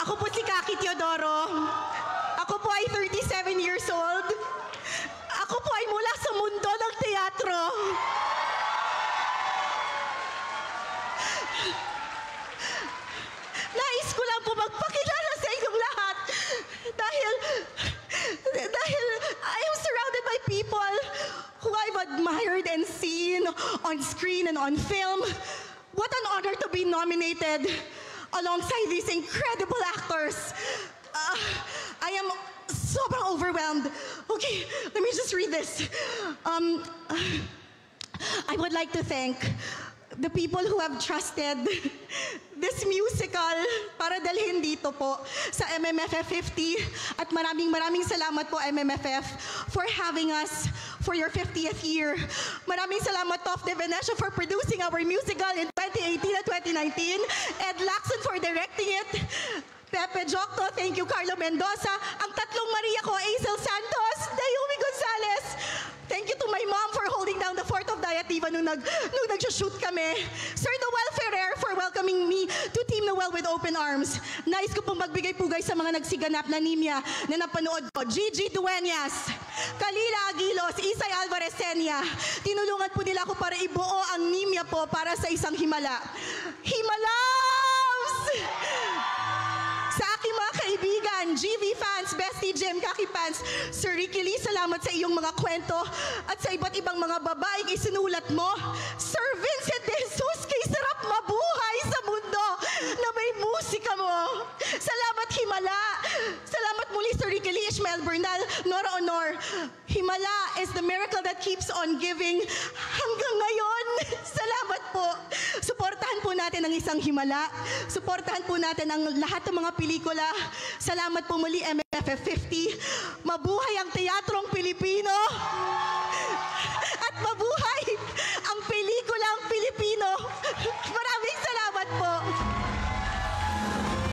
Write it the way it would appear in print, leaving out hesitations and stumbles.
Ako po si Kaki Teodoro. Ako po ay 37 years old. Ako po ay mula sa mundo ng teatro. Nais ko lang po magpakilala sa inyong lahat dahil I am surrounded by people who I've admired and seen on screen and on film. What an honor to be nominated alongside these incredible actors. I am sobrang overwhelmed. Okay, let me just read this. I would like to thank the people who have trusted this musical para dalhin dito po sa MMFF 50. At maraming salamat po MMFF for having us for your 50th year. Maraming salamat to of de Venecia for producing our musical in 2018 and 2019. Ed Lacson for directing it. Pepe Jocto, thank you Carlo Mendoza. Ang tatlong Maria ko, Azel Santos, Naomi Gonzalez. Thank you to my mom for holding down the fort of Diativa nung nag-shoot kami. Sir Noel Ferrer for welcoming me to Team Noel with open arms. Nais ko pong magbigay-pugay sa mga nagsiganap na Nimya na napanood ko. Gigi Dueñas, Kalila Aguilos, Isay Alvarez Senia. Tinulungan po nila ako para ibuo ang Nimya po para sa isang himala. Himalams! Sa aking mga kaibigan, GV fans, Bestie Jim, Kaki fans, Sir Ricky Lee, salamat sa iyong mga kwento at sa iba't ibang mga babaeng isinulat mo. Sir Vincent De Jesus, kay sarap mabuhay sa mundo na may musika mo. Salamat Himala. Salamat muli Sir Ricky Lee, Ishmael Bernal, Nora Honor. Himala is the miracle that keeps on giving hanggang ngayon. Salamat po. Suportahan po natin ang isang Himala. Suportahan po natin ang lahat ng mga pelikula. Salamat po muli MFF 50. Mabuhay ang teatrong Pilipino.